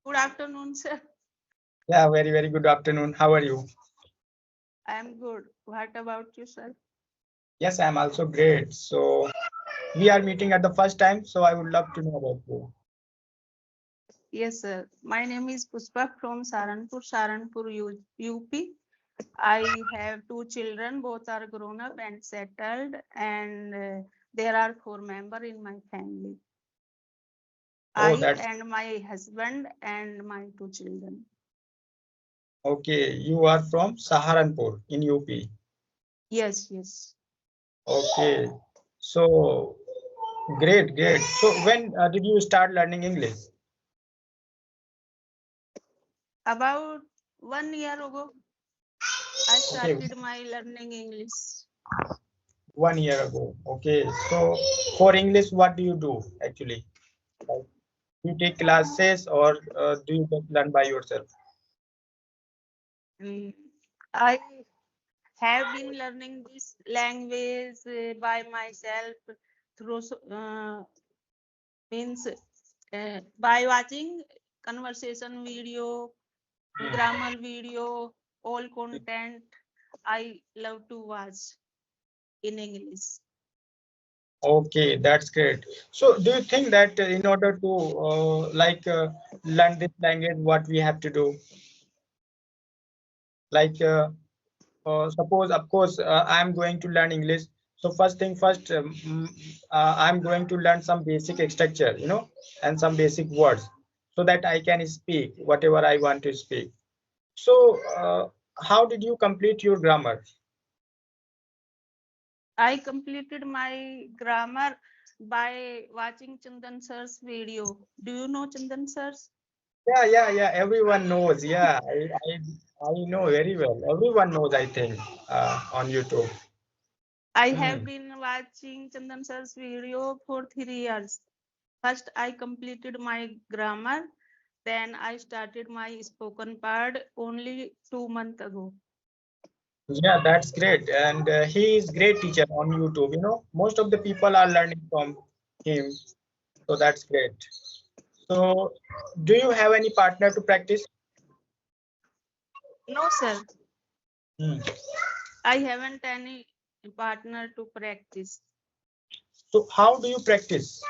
Good afternoon, sir. Yeah, very good afternoon. How are you? I am good. What about you, sir? Yes, I'm also great. So we are meeting at the first time, so I would love to know about you. Yes, sir. My name is Puspa from Saranpur, UP. I have two children, both are grown up and settled, and there are four members in my family. Oh, I that's and my husband and my two children. okay. You are from Saharanpur in UP. Yes, yes. Okay. So great. So when did you start learning English? About 1 year ago, I Okay, started my learning English. 1 year ago. Okay. So for English, what do you do actually? Like, you take classes or do you just learn by yourself? Mm, I have been learning this language by myself through means by watching conversation video, grammar video, all content I love to watch in English. Okay, that's great. So, do you think that in order to learn this language, what we have to do? Like, suppose, of course, I'm going to learn English. So, first thing first, I'm going to learn some basic structure, and some basic words, so that I can speak whatever I want to speak. So, how did you complete your grammar? I completed my grammar by watching Chandan sir's video. Do you know Chandan sir's? Yeah. Everyone knows. Yeah, I know very well. Everyone knows, I think, on YouTube. I have Hmm. been watching Chandan sir's video for 3 years. First, I completed my grammar. Then I started my spoken part only 2 months ago. Yeah, that's great. And he is great teacher on YouTube. Most of the people are learning from him. So that's great. So, do you have any partner to practice? No, sir, Hmm. I haven't any partner to practice. So, how do you practice?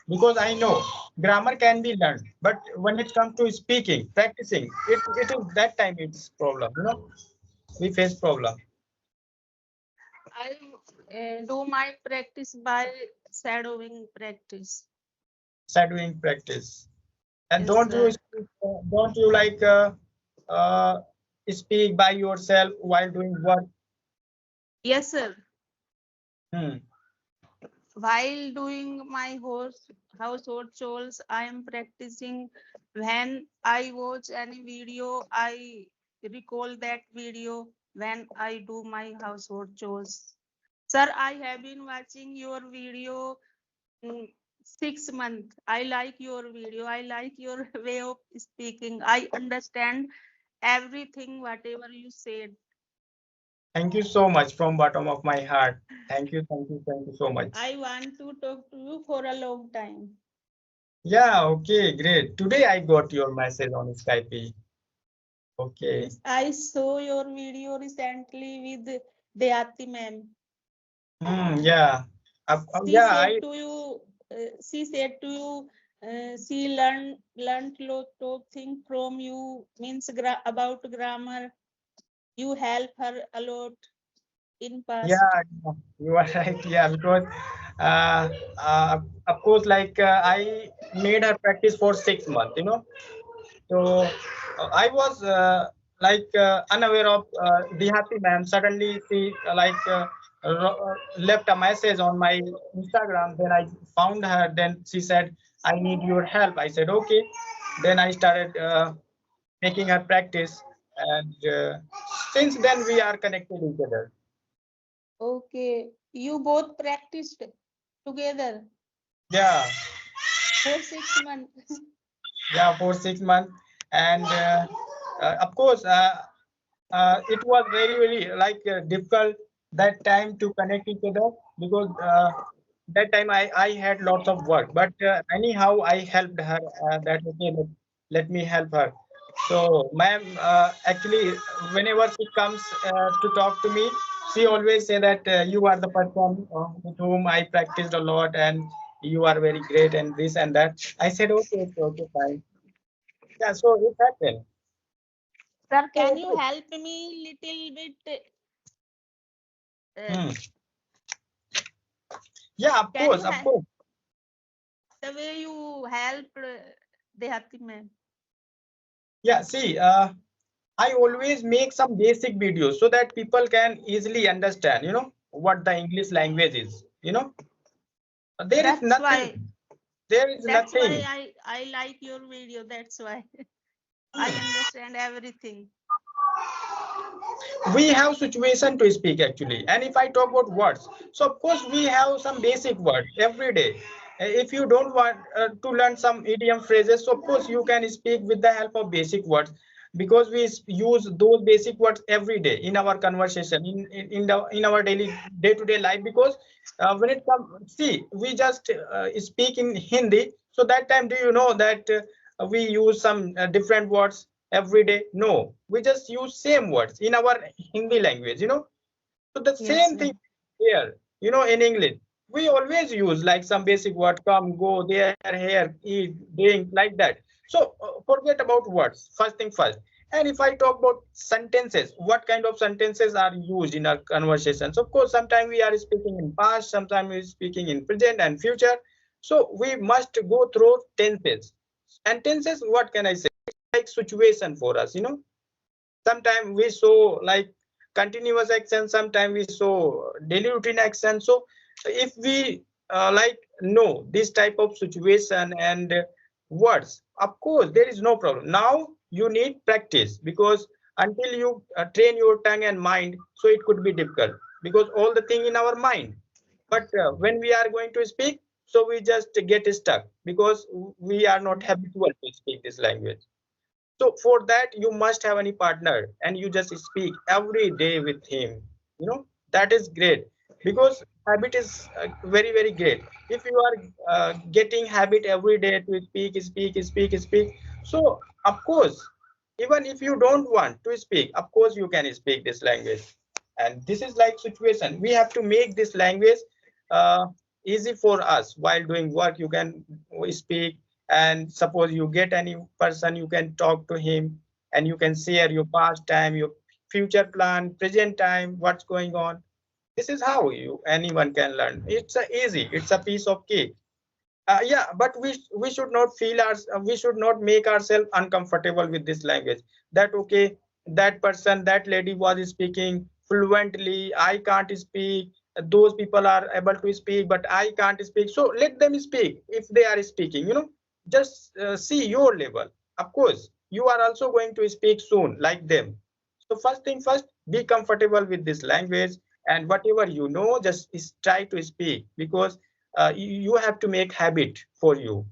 Because I know grammar can be learned, but when it comes to speaking, practicing, it is that time it's problem. We face problem. I do my practice by shadowing practice. Shadowing practice. And Yes, sir. don't you uh, speak by yourself while doing work? Yes, sir. Hmm. While doing my household chores, I am practicing. When I watch any video, I recall that video when I do my household chores. Sir, I have been watching your video 6 months. I like your video. I like your way of speaking. I understand everything, whatever you said. Thank you so much from bottom of my heart. Thank you so much. I want to talk to you for a long time. Yeah, okay, great. Today I got your message on Skype. Okay. Yes, I saw your video recently with Deyati ma'am. Yeah. She Yeah, said to you, she learned lot of things from you. Means about grammar. You help her a lot in past. yeah, you are right. Yeah, because uh, of course, I made her practice for 6 months, So I was unaware of the happy ma'am. Suddenly she left a message on my Instagram. Then I found her. Then she said, "I need your help." I said, "Okay." Then I started making her practice, and since then we are connected each other. Okay, you both practiced together Yeah, for 6 months. yeah, for 6 months, and of course. It was very difficult that time to connect each other because that time I had lots of work, but anyhow I helped her that okay, let me help her. So, ma'am, actually, whenever she comes to talk to me, she always say that you are the person with whom I practiced a lot, and you are very great, and this and that. I said, okay, okay, okay, fine. Yeah, so it happened. Sir, So can it you is. help me little bit? Uh, Hmm. Yeah, of can course, you of help course. the way you helped Dehati ma'am? Yeah, see, I always make some basic videos so that people can easily understand, what the English language is. There is That's nothing. why. There is That's why nothing. I like your video. That's why I understand everything. We have situation to speak actually, and if I talk about words, so of course we have some basic words every day. If you don't want to learn some idiom phrases, so of course you can speak with the help of basic words, because we use those basic words every day in our conversation, in our daily day-to-day life. Because when it comes, see, we just speak in Hindi, so that time, do you know that we use some different words every day? No, we just use same words in our Hindi language. So the Yes, same sir. thing here, in English. We always use like some basic word, come, go, there, here, eat, drink, like that. So forget about words, first thing first. And if I talk about sentences, what kind of sentences are used in our conversations? Of course, sometimes we are speaking in past, sometimes we are speaking in present and future. So we must go through tenses. And tenses, what can I say? Like situation for us. Sometimes we show like continuous action, sometimes we show daily routine action. So if we like know this type of situation and words, of course there is no problem. Now you need practice, because until you train your tongue and mind, so it could be difficult, because all the thing in our mind. But when we are going to speak, so we just get stuck, because we are not habitual to speak this language. So for that, you must have any partner, and you just speak every day with him. That is great, because habit is very, very great. If you are getting habit every day to speak, speak, speak, speak, so of course, even if you don't want to speak, of course you can speak this language. And this is like situation. We have to make this language uh, easy for us while doing work. You can speak, and suppose you get any person, you can talk to him, and you can share your past time, your future plan, present time, what's going on. This is how you anyone can learn. It's easy, it's a piece of cake. Yeah, but we should not feel we should not make ourselves uncomfortable with this language. That okay, that person, that lady was speaking fluently, I can't speak. Those people are able to speak, but I can't speak. So let them speak if they are speaking. Just see your level. Of course, you are also going to speak soon, like them. So first thing first, be comfortable with this language, and whatever just try to speak, because you have to make habit for you.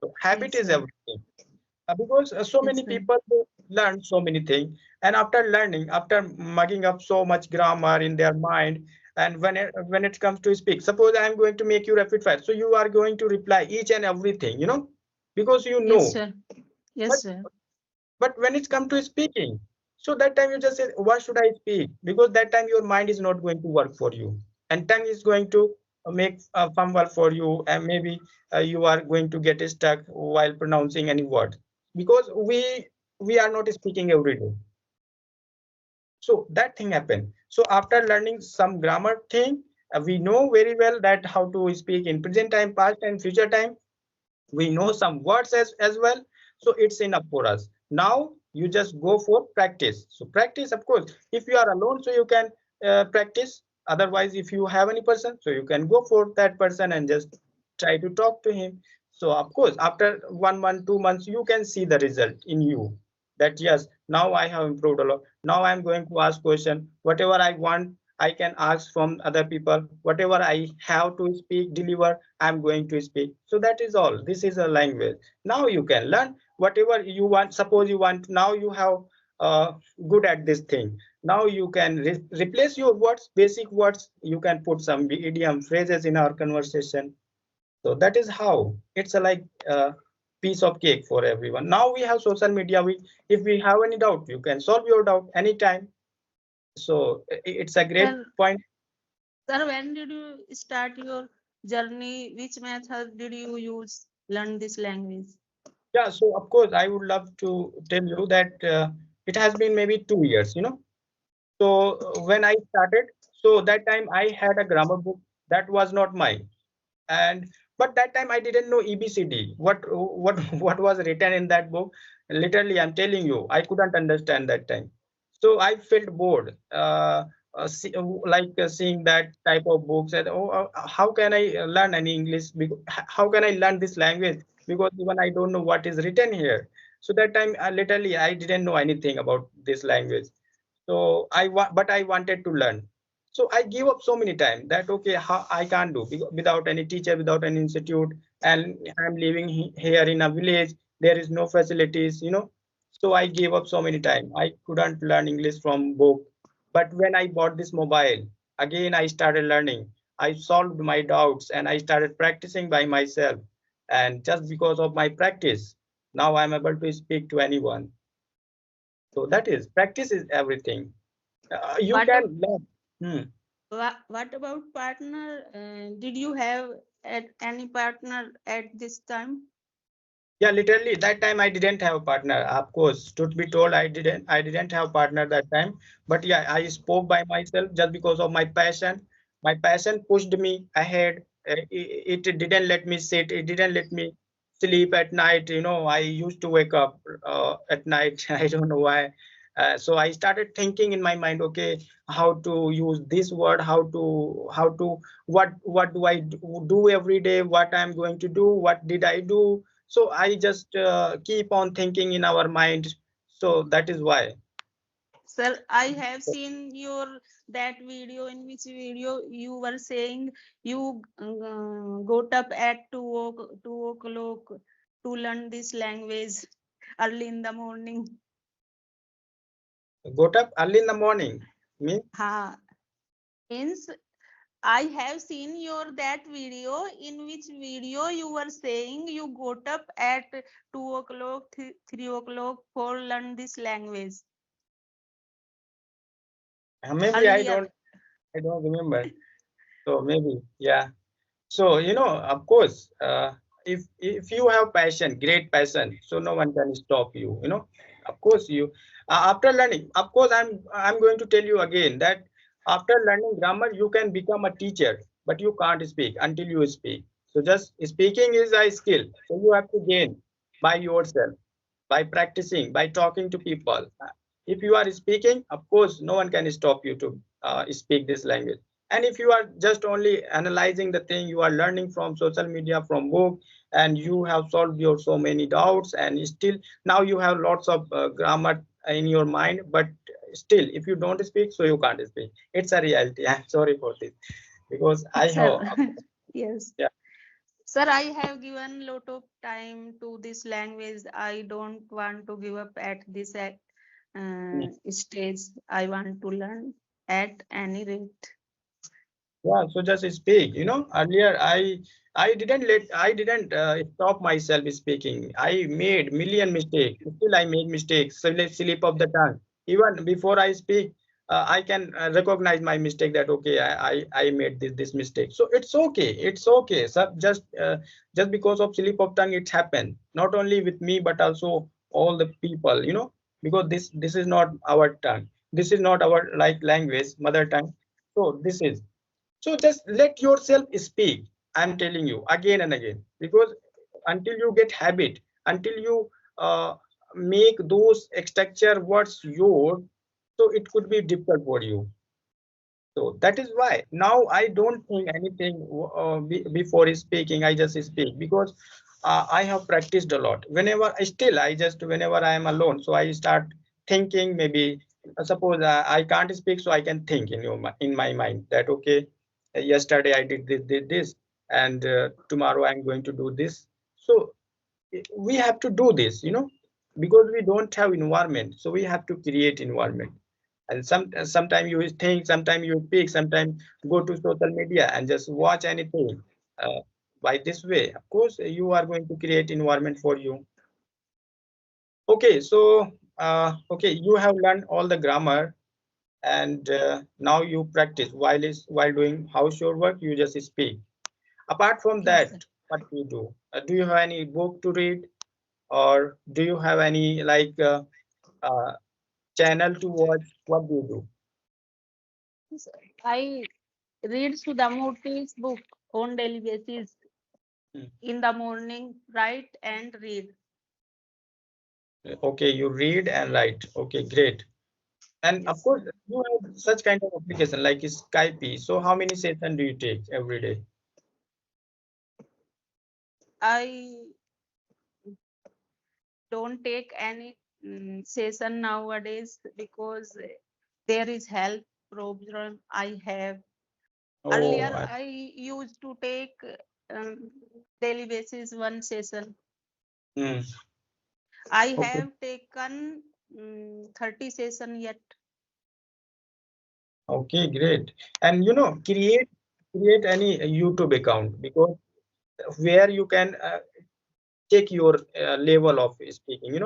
So habit Yes, is sir. everything. Because so Yes, many sir. people, they learn so many things, and after learning, after mugging up so much grammar in their mind, and when it comes to speak, suppose I am going to make you rapid fire, so you are going to reply each and everything, because you Yes, know. sir. Yes, But sir. when it's come to speaking, so that time you just say, what should I speak? Because that time your mind is not going to work for you, and tongue is going to make a fumble for you, and maybe you are going to get stuck while pronouncing any word, because we are not speaking every day. So that thing happened. So after learning some grammar thing, we know very well that how to speak in present time, past and future time. We know some words as well. So it's enough for us. Now you just go for practice. So practice, of course, if you are alone, so you can practice. Otherwise, if you have any person, so you can go for that person and just try to talk to him. So of course, after 1 month, 2 months, you can see the result in you, that yes, now I have improved a lot. Now I'm going to ask question, whatever I want, I can ask from other people. Whatever I have to speak, deliver, I'm going to speak. So that is all. This is a language. Now you can learn whatever you want. Suppose you want, now you have good at this thing. Now you can replace your words, basic words. You can put some idiom phrases in our conversation. So that is how it's a like. piece of cake for everyone. Now we have social media. If we have any doubt, you can solve your doubt anytime. So it's a great Sir, point. sir, when did you start your journey? Which method did you use learn this language? Yeah, so of course I would love to tell you that it has been maybe 2 years, So when I started, so that time I had a grammar book that was not mine, and but that time I didn't know EBCD. What what was written in that book? Literally, I'm telling you, I couldn't understand that time. So I felt bored, seeing that type of books. And oh, how can I learn any English? How can I learn this language? Because even I don't know what is written here. So that time, literally, I didn't know anything about this language. So but I wanted to learn. So I give up so many times that okay, how I can't do without any teacher, without any institute, and I'm living here in a village. There is no facilities. So I gave up so many times. I couldn't learn English from book. But when I bought this mobile, again I started learning. I solved my doubts and I started practicing by myself. And just because of my practice, now I'm able to speak to anyone. So that is practice is everything. You What can learn. Hmm. what about partner? Did you have any partner at this time? Yeah, literally that time I didn't have a partner. Of course, to be told, I didn't have a partner that time. But yeah, I spoke by myself just because of my passion. My passion pushed me ahead. It didn't let me sit. It didn't let me sleep at night. I used to wake up at night. I don't know why. So I started thinking in my mind, okay, how to use this word, what do I do every day, what I'm going to do, what did I do. So I just keep on thinking in our mind. So that is why. Sir, I have seen your that video in which video you were saying you got up at 2 o'clock to learn this language early in the morning. Got up early in the morning. Me? Ha, means I have seen your that video in which video you were saying you got up at 2 o'clock, 3 o'clock for learn this language Maybe I earlier. don't remember. So maybe, yeah. So of course, if you have passion, great passion, so no one can stop you. Of course, you after learning. Of course, I'm going to tell you again that after learning grammar, you can become a teacher, but you can't speak until you speak. So just speaking is a skill. So you have to gain by yourself, by practicing, by talking to people. If you are speaking, of course, no one can stop you to speak this language. And if you are just only analyzing the thing you are learning from social media, from book, and you have solved your so many doubts, and still now you have lots of grammar in your mind, but still, if you don't speak, so you can't speak. It's a reality. I'm sorry for this because I Sir, have. yes. Yeah. Sir, I have given lot of time to this language. I don't want to give up at this stage. I want to learn at any rate. Yeah, so just speak. Earlier I didn't stop myself speaking. I made million mistakes. Still I make mistakes, slip of the tongue. Even before I speak, I can recognize my mistake that okay, I made this mistake. So it's okay. It's okay. So just because of slip of tongue, it happened. Not only with me, but also all the people. Because this is not our tongue. This is not our like language, mother tongue. So this is. So just let yourself speak. I'm telling you again and again because until you get habit, until you uh, make those structure words yours, so it could be difficult for you. So that is why now I don't think anything before speaking. I just speak because I have practiced a lot. Whenever I am alone, so I start thinking. Maybe suppose I can't speak, so I can think in my mind that okay, yesterday I did this, and tomorrow I'm going to do this. So we have to do this, because we don't have environment, so we have to create environment. And sometimes you think, sometimes you speak, sometimes go to social media and just watch anything. By this way, of course, you are going to create environment for you. Okay, so okay, you have learned all the grammar, and now you practice while doing household work. You just speak. Apart from Yes, that, sir. what do you do? Do you have any book to read, or do you have any uh, channel to watch? What do you do? Yes, I read Sudhamurti's book on daily basis Hmm. in the morning, write and read. Okay, you read and write. Okay, great. And of Yes, course, sir. you have such kind of application like Skype. So how many sessions do you take every day? I don't take any session nowadays because there is health problem I have. Oh, Earlier, I used to take um, daily basis one session. hmm, I okay, have taken 30 session yet. okay, great. And create any YouTube account, because where you can check your level of speaking,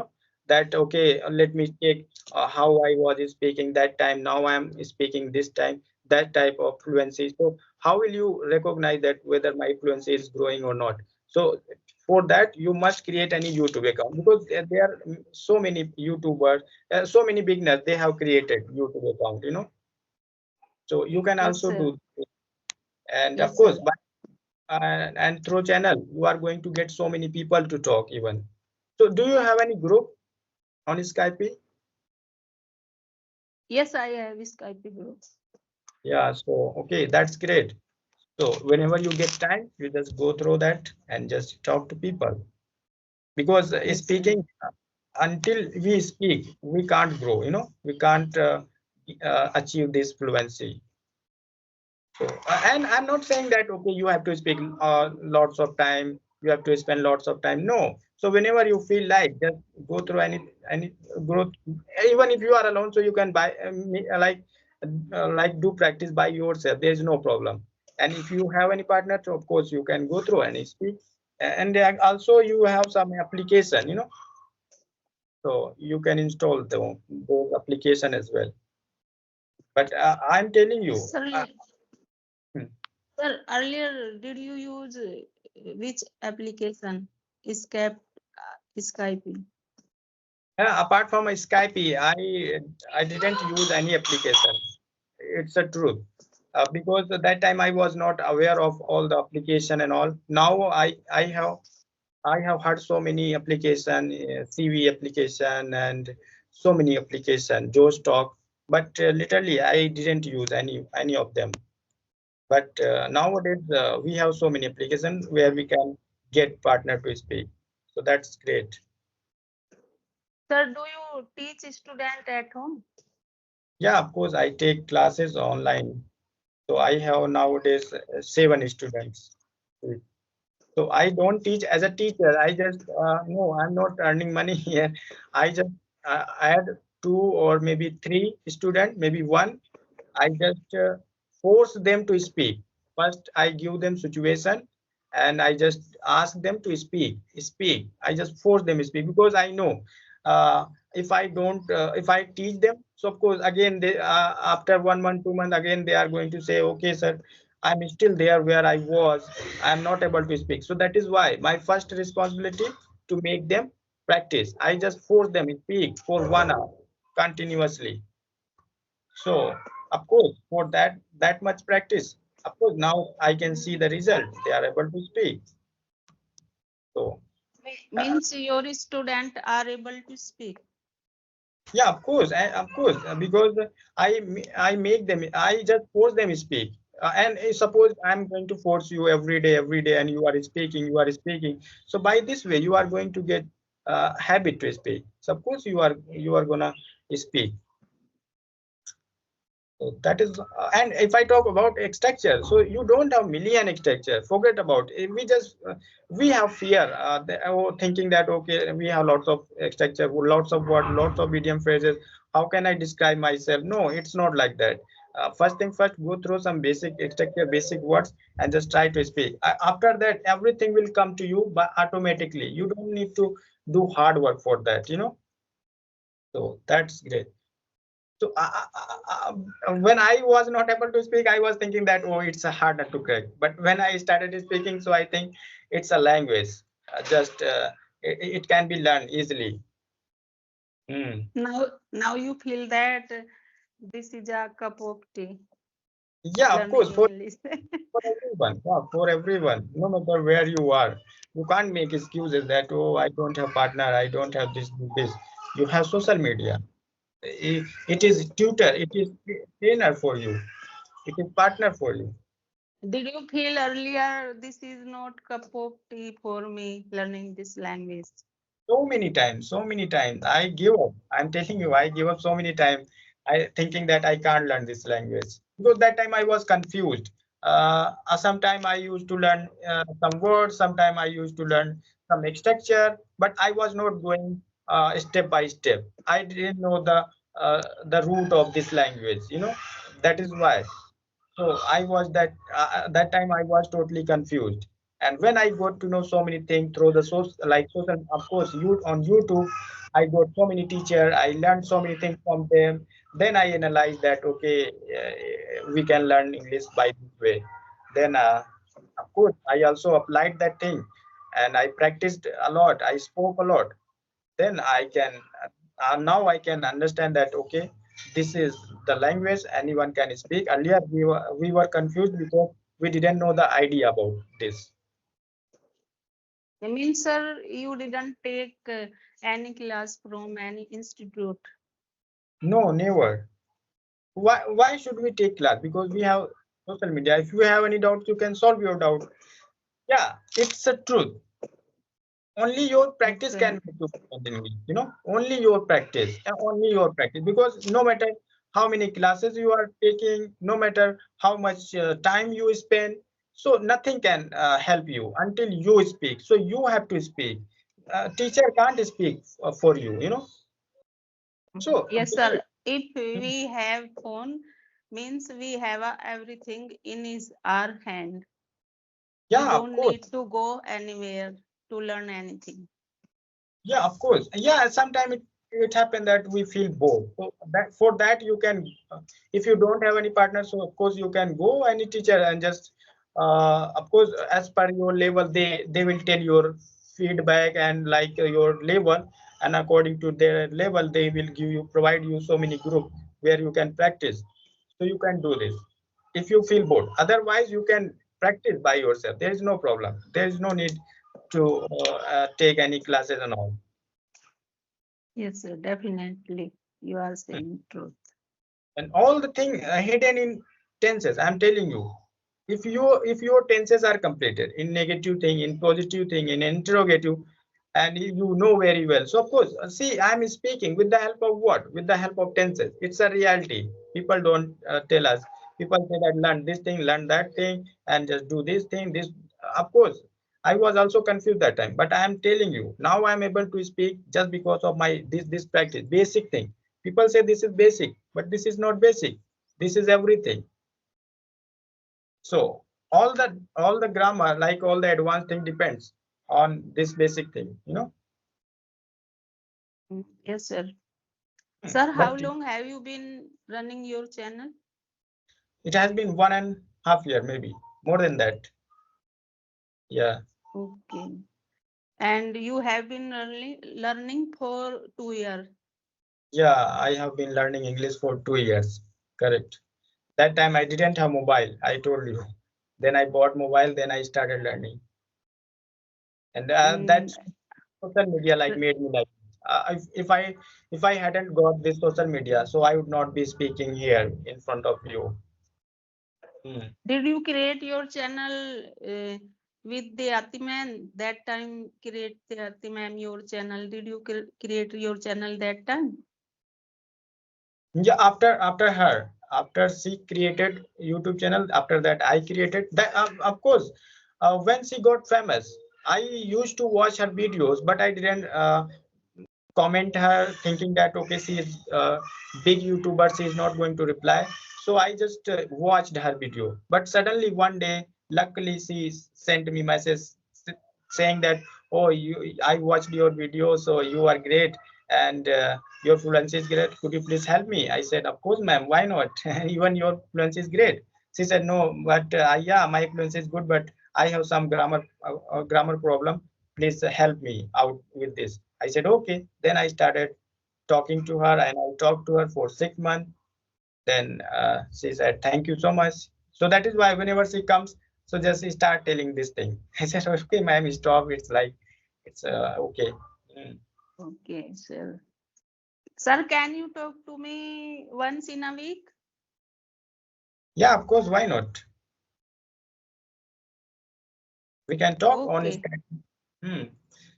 that okay, let me check how I was speaking that time, now I am speaking this time, that type of fluency. So how will you recognize that whether my fluency is growing or not? So for that you must create any YouTube account, because there are so many YouTubers, so many beginners, they have created YouTube account, so you can Yes, also sir. do. And of Yes, course, sir. and through channel you are going to get so many people to talk even. So do you have any group on Skype? Yes, I have Skype groups. Yeah, so okay, that's great. So whenever you get time, you just go through that and just talk to people. Because Yes, sir. speaking, until we speak, we can't grow, we can't achieve this fluency. So, and I'm not saying that okay, you have to speak lots of time, you have to spend lots of time. No. So whenever you feel like, just go through any growth. Even if you are alone, so you can buy like do practice by yourself. There is no problem. And if you have any partner, so of course you can go through and speak. And also you have some application, so you can install those application as well. But I'm telling you. Sir, Hmm. sir, earlier did you use which application? Skype, Skype. Apart from Skype, I didn't use any application. It's a truth. Because at that time I was not aware of all the application and all. Now I have heard so many application, CV application and so many application, Joe Stock. But literally I didn't use any of them. But nowadays we have so many applications where we can get partner to speak. So that's great. Sir, do you teach student at home? Yeah, of course, I take classes online. So I have nowadays 7 students. So I don't teach as a teacher. I just no, I'm not earning money here. I just add 2 or maybe 3 students, maybe one. I just force them to speak. First, I give them situation, and I just ask them to speak. Speak. I just force them to speak because I know uh, if I don't, if I teach them, so of course again they after 1 month, 2 months, again they are going to say, okay, sir, I'm still there where I was. I'm not able to speak. So that is why my first responsibility to make them practice. I just force them to speak for 1 hour continuously. So of course, for that much practice, of course now I can see the result. They are able to speak. So Means your student are able to speak. yeah, of course, because I make them. I just force them to speak. And suppose I'm going to force you every day, and you are speaking. So by this way, you are going to get habit to speak. So of course, you are gonna speak. So that is, and if I talk about structure, so you don't have million structure. Forget about it. We have fear, thinking that okay, we have lots of structure, lots of word, lots of idiom phrases. How can I describe myself? No, it's not like that. First thing first, go through some basic structure, basic words, and just try to speak. After that, everything will come to you but automatically. You don't need to do hard work for that, you know. So that's great. So when I was not able to speak, I was thinking that, oh, it's a harder to crack. But when I started speaking, so I think it's a language. Just it can be learned easily. Hmm. Now you feel that this is a cup of tea, Yeah, of course, learning English. for everyone. Yeah, for everyone, no matter where you are. You can't make excuses that, oh, I don't have partner, I don't have this. You have social media. It is tutor, it is trainer for you, it is partner for you. Did you feel earlier this is not cup of tea for me learning this language? So many times I give up. I'm telling you, I give up so many times. I thinking that I can't learn this language because that time I was confused. Sometime I used to learn some words, sometime I used to learn some structure, but I was not going step by step. I didn't know the root of this language, you know. That is why. So I was that time I was totally confused. And when I got to know so many things through the source, like social, of course, you on YouTube, I got so many teacher. I learned so many things from them. Then I analyzed that okay, we can learn English by this way. Then, of course, I also applied that thing, and I practiced a lot. I spoke a lot. Then I can now I can understand that okay, this is the language anyone can speak. Earlier we were confused because we didn't know the idea about this. I mean, sir, you didn't take any class from any institute. No, never. Why should we take class? Because we have social media. If you have any doubts, you can solve your doubt. Yeah, it's a truth. Only your practice can Okay. make you fluent in English, you know. Only your practice, and only your practice, because no matter how many classes you are taking, no matter how much time you spend, so nothing can help you until you speak. So you have to speak. Teacher can't speak for you, you know. So Yes, sir. If we have phone, means we have everything in his our hand. We yeah, of don't course. need to go anywhere to learn anything. Yeah, of course. Yeah, sometimes it happen that we feel bored. So that for that you can, if you don't have any partner, so of course you can go any teacher and just, of course, as per your level, they will tell your feedback and like your level, and according to their level, they will provide you so many group where you can practice. So you can do this if you feel bored. Otherwise, you can practice by yourself. There is no problem. There is no need to take any classes and all. Yes, sir. Definitely. You are saying truth. And all the thing hidden in tenses, I'm telling you. If your tenses are completed in negative thing, in positive thing, in interrogative, and you know very well. So of course, see, I'm speaking with the help of what? With the help of tenses. It's a reality. People don't tell us. People say that learn this thing, learn that thing, and just do this thing, this. Of course, I was also confused that time, but I am telling you now I'm able to speak just because of my this practice, basic thing. People say this is basic, but this is not basic. This is everything. So all the grammar, like all the advanced thing, depends on this basic thing, you know. Yes, sir. Sir, how But long have you been running your channel? it has been 1.5 year, maybe more than that. Yeah, Okay. And you have been learning for 2 years. yeah, I have been learning English for 2 years. Correct. That time I didn't have mobile, I told you. Then I bought mobile, then I started learning. And Mm, that's social media like made me like, if I hadn't got this social media, so I would not be speaking here in front of you. Hmm. did you create your channel with the Atiman that time? Create the Atiman your channel. Did you create your channel that time? Yeah, after she created YouTube channel, after that I created that. Of course, when she got famous, I used to watch her videos, but I didn't comment her thinking that okay, she is a big YouTuber, she is not going to reply. So I just watched her video, but suddenly one day luckily she sent me message saying that, oh, I watched your video, so you are great, and your fluency is great, could you please help me? I said, of course ma'am, why not? Even your fluency is great. She said, no, but yeah, my fluency is good, but I have some grammar problem, please help me out with this. I said, okay. Then I started talking to her, and I talked to her for 6 months. Then she said, thank you so much. So that is why whenever she comes, so just start telling this thing. I said, okay, ma'am, stop. It's like, it's okay. Mm. Okay, sir. Sir, can you talk to me once in a week? Yeah, of course. Why not? We can talk on Okay. Skype. Hmm.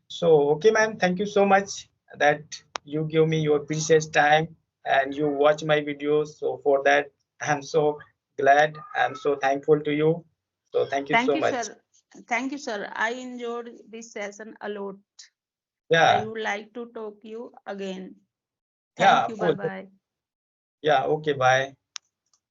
So, okay, ma'am, thank you so much that you give me your precious time and you watch my videos. So, for that, I'm so glad. I'm so thankful to you. So, thank you Thank so you, much. sir. Thank you, sir. I enjoyed this session a lot. I Yeah, would like to talk you again. yeah, Thank of you. Bye course. bye. Yeah, okay, bye.